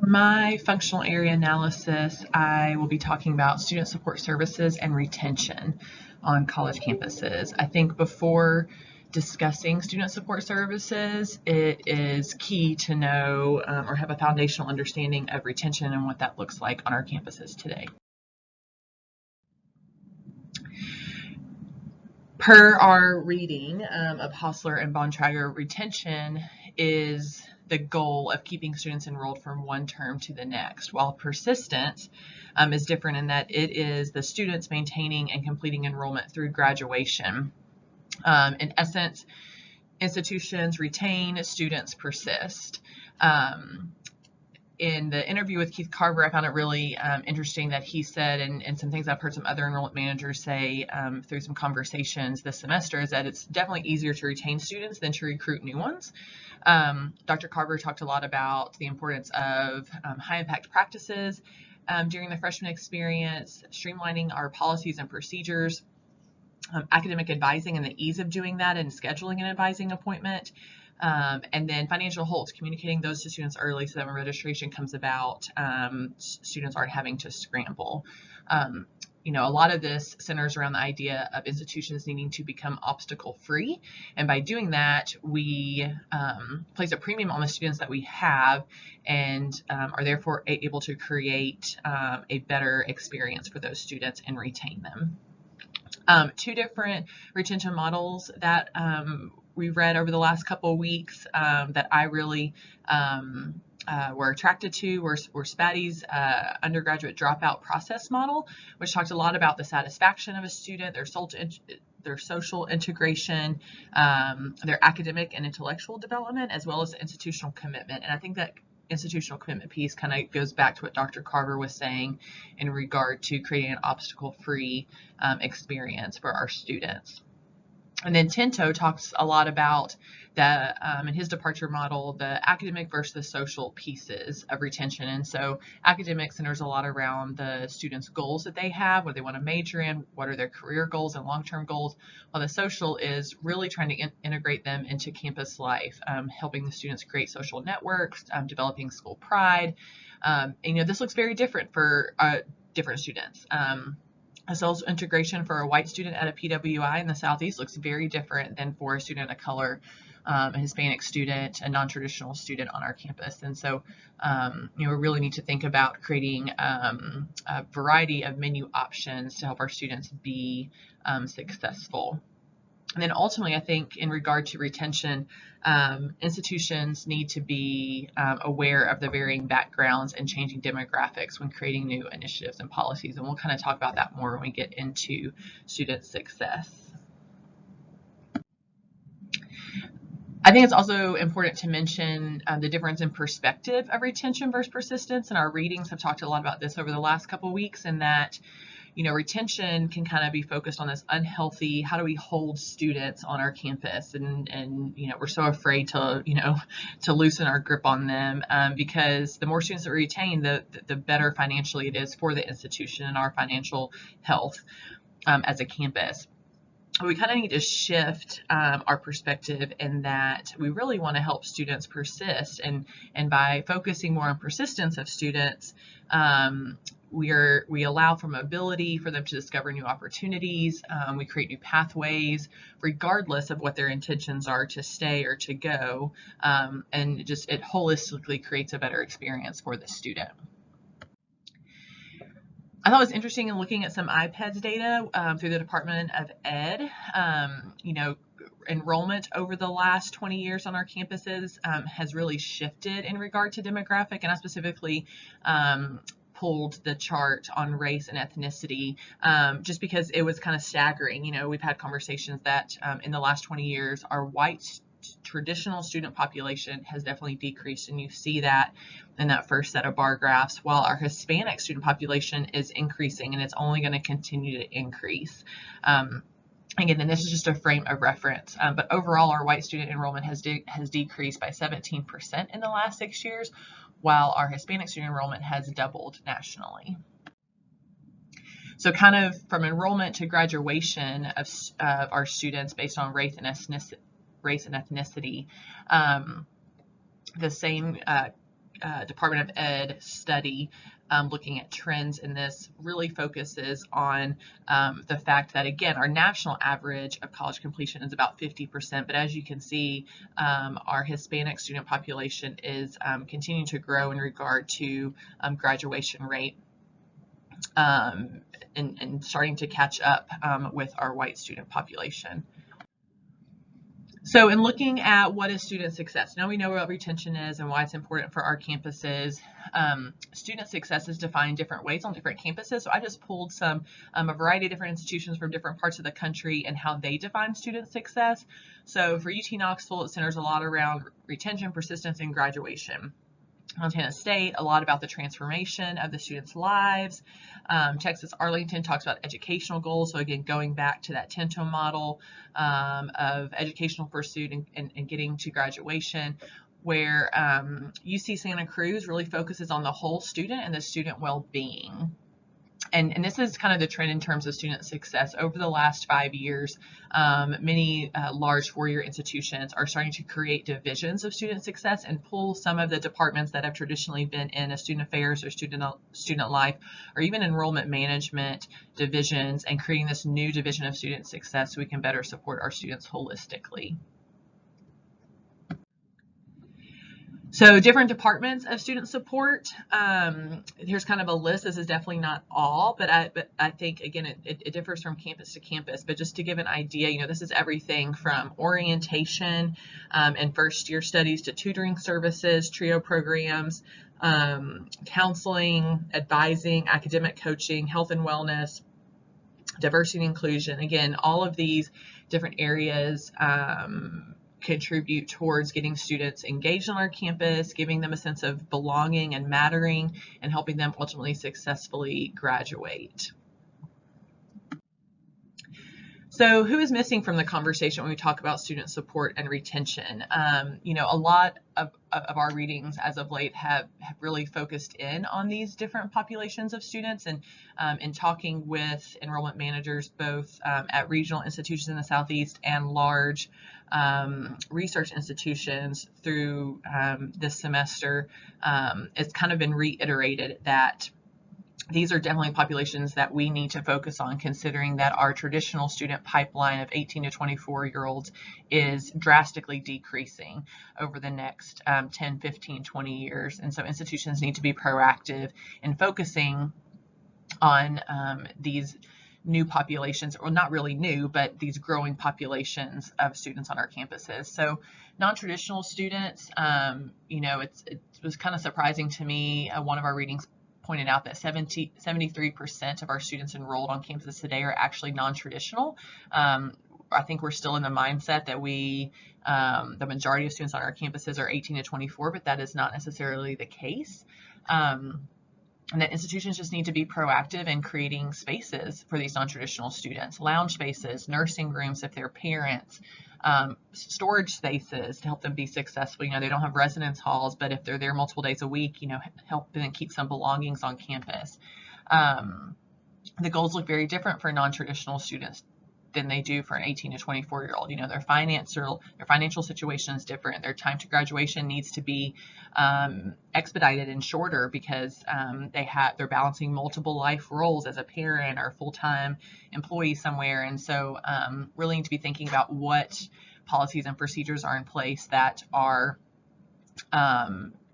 my functional area analysis, I will be talking about student support services and retention on college campuses. I think before discussing student support services, it is key to know or have a foundational understanding of retention and what that looks like on our campuses today. Per our reading of Hostler and Bontrager, retention is the goal of keeping students enrolled from one term to the next, while persistence is different in that it is the students maintaining and completing enrollment through graduation. In essence, institutions retain, students persist. In the interview with Keith Carver, I found it really interesting that he said, and some things I've heard some other enrollment managers say through some conversations this semester, is that it's definitely easier to retain students than to recruit new ones. Dr. Carver talked a lot about the importance of high impact practices during the freshman experience, streamlining our policies and procedures, academic advising and the ease of doing that and scheduling an advising appointment. And then financial holds, communicating those to students early so that when registration comes about, students aren't having to scramble. A lot of this centers around the idea of institutions needing to become obstacle-free. And by doing that, we place a premium on the students that we have and are therefore able to create a better experience for those students and retain them. Two different retention models that we read over the last couple of weeks that I really were attracted to were Spatty's undergraduate dropout process model, which talked a lot about the satisfaction of a student, their social integration, their academic and intellectual development, as well as institutional commitment. And I think that institutional commitment piece kind of goes back to what Dr. Carver was saying in regard to creating an obstacle-free experience for our students. And then Tinto talks a lot about the, in his departure model, the academic versus the social pieces of retention. And so academic centers a lot around the students' goals that they have, what they want to major in, what are their career goals and long-term goals, while the social is really trying to integrate them into campus life, helping the students create social networks, developing school pride. This looks very different for different students. A social integration for a white student at a PWI in the Southeast looks very different than for a student of color, a Hispanic student, a non-traditional student on our campus. And so, we really need to think about creating a variety of menu options to help our students be successful. And then ultimately, I think in regard to retention, institutions need to be aware of the varying backgrounds and changing demographics when creating new initiatives and policies. And we'll kind of talk about that more when we get into student success. I think it's also important to mention the difference in perspective of retention versus persistence. And our readings have talked a lot about this over the last couple of weeks, and that retention can kind of be focused on this unhealthy, how do we hold students on our campus? And we're so afraid to loosen our grip on them because the more students that we retain, the better financially it is for the institution and our financial health as a campus. We kind of need to shift our perspective in that we really want to help students persist, and by focusing more on persistence of students, we allow for mobility for them to discover new opportunities. We create new pathways regardless of what their intentions are to stay or to go, and it holistically creates a better experience for the student. I thought it was interesting in looking at some IPEDS data through the Department of Ed. Enrollment over the last 20 years on our campuses has really shifted in regard to demographic, and I specifically pulled the chart on race and ethnicity just because it was kind of staggering. We've had conversations that in the last 20 years, our white traditional student population has definitely decreased, and you see that in that first set of bar graphs, while our Hispanic student population is increasing, and it's only going to continue to increase. Again, and this is just a frame of reference, but overall our white student enrollment has decreased by 17% in the last 6 years, while our Hispanic student enrollment has doubled nationally. So kind of from enrollment to graduation of our students based on race and ethnicity, the same Department of Ed study looking at trends in this really focuses on the fact that, again, our national average of college completion is about 50%, but as you can see, our Hispanic student population is continuing to grow in regard to graduation rate and starting to catch up with our white student population. So in looking at what is student success, now we know what retention is and why it's important for our campuses. Student success is defined different ways on different campuses. So I just pulled a variety of different institutions from different parts of the country and how they define student success. So for UT Knoxville, it centers a lot around retention, persistence, and graduation. Montana State, a lot about the transformation of the students' lives. Texas Arlington talks about educational goals. So again, going back to that Tinto model of educational pursuit and getting to graduation, where UC Santa Cruz really focuses on the whole student and the student well-being. And this is kind of the trend in terms of student success. Over the last 5 years, many large four-year institutions are starting to create divisions of student success and pull some of the departments that have traditionally been in a student affairs or student life or even enrollment management divisions and creating this new division of student success so we can better support our students holistically. So different departments of student support. Here's kind of a list. This is definitely not all, but I think, again, it differs from campus to campus. But just to give an idea, this is everything from orientation and first year studies to tutoring services, TRIO programs, counseling, advising, academic coaching, health and wellness, diversity and inclusion. Again, all of these different areas contribute towards getting students engaged on our campus, giving them a sense of belonging and mattering, and helping them ultimately successfully graduate. So who is missing from the conversation when we talk about student support and retention? A lot of our readings as of late have really focused in on these different populations of students, and in talking with enrollment managers both at regional institutions in the Southeast and large research institutions through this semester, it's kind of been reiterated that these are definitely populations that we need to focus on, considering that our traditional student pipeline of 18 to 24-year-olds is drastically decreasing over the next 10, 15, 20 years. And so institutions need to be proactive in focusing on these new populations, or not really new, but these growing populations of students on our campuses. So non-traditional students, it was kind of surprising to me. One of our readings pointed out that 73% of our students enrolled on campuses today are actually non-traditional. I think we're still in the mindset that the majority of students on our campuses are 18 to 24, but that is not necessarily the case. And that institutions just need to be proactive in creating spaces for these non-traditional students, lounge spaces, nursing rooms if they're parents, storage spaces to help them be successful. They don't have residence halls, but if they're there multiple days a week, help them keep some belongings on campus. The goals look very different for non-traditional students than they do for an 18 to 24-year-old. Their financial situation is different. Their time to graduation needs to be expedited and shorter because they're balancing multiple life roles as a parent or full-time employee somewhere. And so really need to be thinking about what policies and procedures are in place that are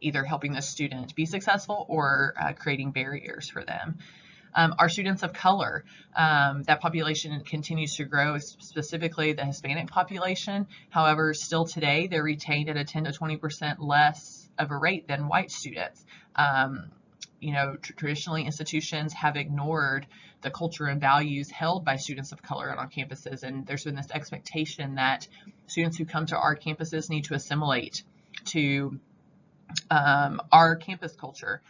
either helping the student be successful or creating barriers for them. Our students of color, that population continues to grow, specifically the Hispanic population. However, still today, they're retained at a 10 to 20% less of a rate than white students. Traditionally, institutions have ignored the culture and values held by students of color on campuses, and there's been this expectation that students who come to our campuses need to assimilate to our campus culture.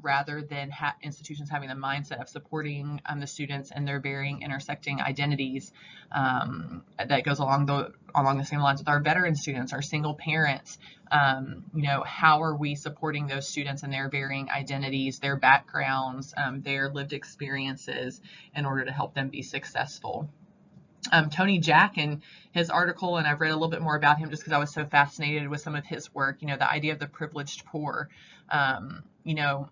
Rather than institutions having the mindset of supporting the students and their varying intersecting identities that goes along the same lines with our veteran students, our single parents. How are we supporting those students and their varying identities, their backgrounds, their lived experiences in order to help them be successful? Tony Jack in his article, and I've read a little bit more about him just because I was so fascinated with some of his work, the idea of the privileged poor. You know,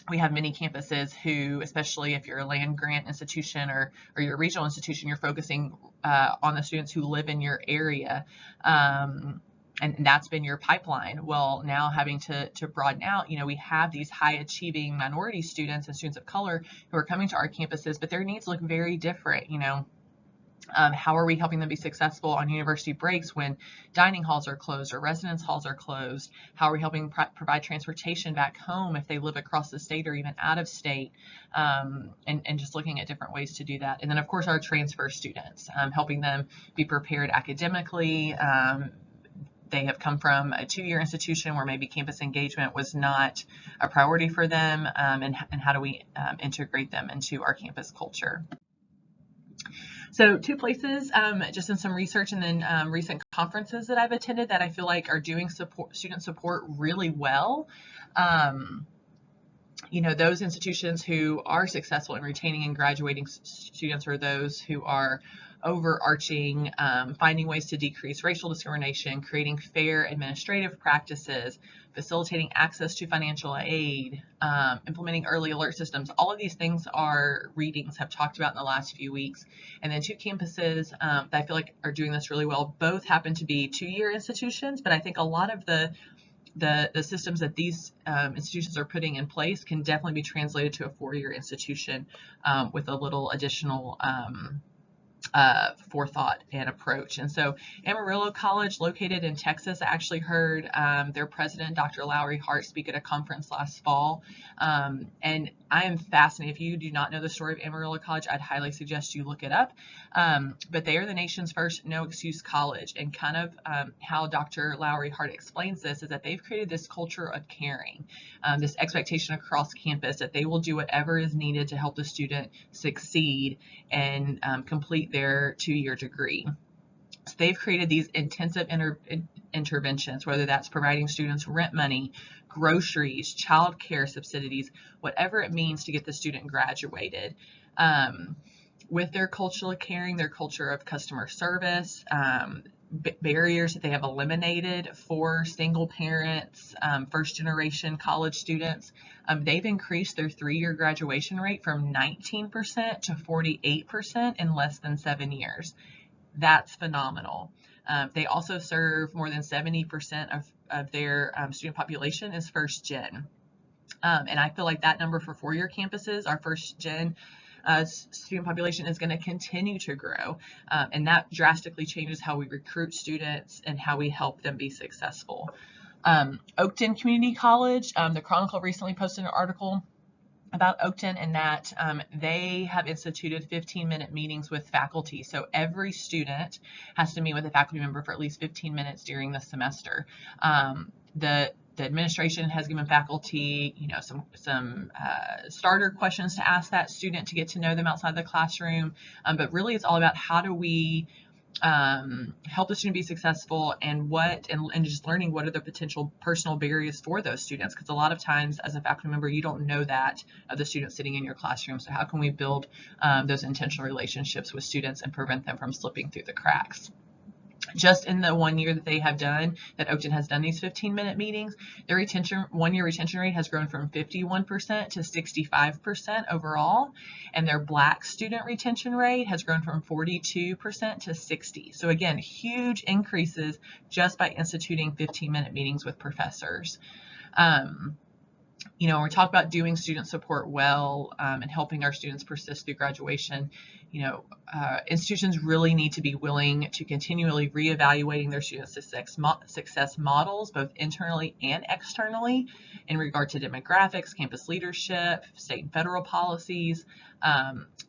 we have many campuses who, especially if you're a land grant institution or you're a regional institution, you're focusing on the students who live in your area. And that's been your pipeline. Well, now having to broaden out, we have these high achieving minority students and students of color who are coming to our campuses, but their needs look very different. How are we helping them be successful on university breaks when dining halls are closed or residence halls are closed? How are we helping provide transportation back home if they live across the state or even out of state? And just looking at different ways to do that. And then, of course, our transfer students, helping them be prepared academically. They have come from a 2-year institution where maybe campus engagement was not a priority for them, and how do we integrate them into our campus culture? So 2 places, just in some research and then recent conferences that I've attended that I feel like are doing student support really well. Those institutions who are successful in retaining and graduating students are those who are overarching, finding ways to decrease racial discrimination, creating fair administrative practices, facilitating access to financial aid, implementing early alert systems. All of these things our readings have talked about in the last few weeks. And then 2 campuses that I feel like are doing this really well. Both happen to be 2-year institutions, but I think a lot of the systems that these institutions are putting in place can definitely be translated to a 4-year institution with a little additional forethought and approach. And so Amarillo College, located in Texas, I actually heard their president, Dr. Lowry Hart, speak at a conference last fall. And I am fascinated. If you do not know the story of Amarillo College, I'd highly suggest you look it up. But they are the nation's first no-excuse college. And kind of how Dr. Lowry Hart explains this is that they've created this culture of caring, this expectation across campus that they will do whatever is needed to help the student succeed and complete their 2-year degree. So they've created these intensive interventions, whether that's providing students rent money, groceries, child care subsidies, whatever it means to get the student graduated. With their culture of caring, their culture of customer service, barriers that they have eliminated for single parents, first generation college students, they've increased their 3-year graduation rate from 19% to 48% in less than 7 years. That's phenomenal. They also serve more than 70% of their student population is first gen. And I feel like that number for 4-year campuses, our first gen student population, is going to continue to grow. And that drastically changes how we recruit students and how we help them be successful. Oakton Community College, the Chronicle recently posted an article about Oakton and that they have instituted 15-minute meetings with faculty. So every student has to meet with a faculty member for at least 15 minutes during the semester. The administration has given faculty, some starter questions to ask that student to get to know them outside the classroom. But really, it's all about how do we help the student be successful, and just learning what are the potential personal barriers for those students, because a lot of times as a faculty member you don't know that of the students sitting in your classroom. So how can we build those intentional relationships with students and prevent them from slipping through the cracks? Just in the 1 year that they have done, that Oakton has done these 15-minute meetings, their 1-year retention rate has grown from 51% to 65% overall, and their Black student retention rate has grown from 42% to 60%. So again, huge increases just by instituting 15-minute meetings with professors. When we talk about doing student support well and helping our students persist through graduation, institutions really need to be willing to continually reevaluating their student success models, both internally and externally, in regard to demographics, campus leadership, state and federal policies,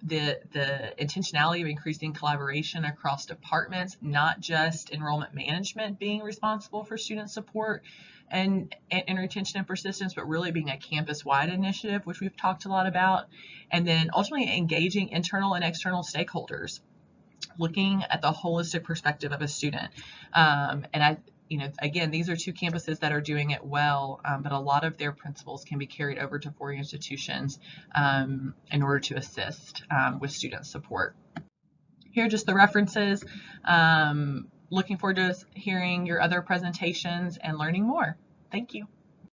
the intentionality of increasing collaboration across departments, not just enrollment management being responsible for student support and retention and persistence, but really being a campus-wide initiative, which we've talked a lot about. And then ultimately engaging internal and external stakeholders, looking at the holistic perspective of a student. Again, these are 2 campuses that are doing it well, but a lot of their principles can be carried over to 4-year institutions in order to assist with student support. here are just the references. Looking forward to hearing your other presentations and learning more. Thank you.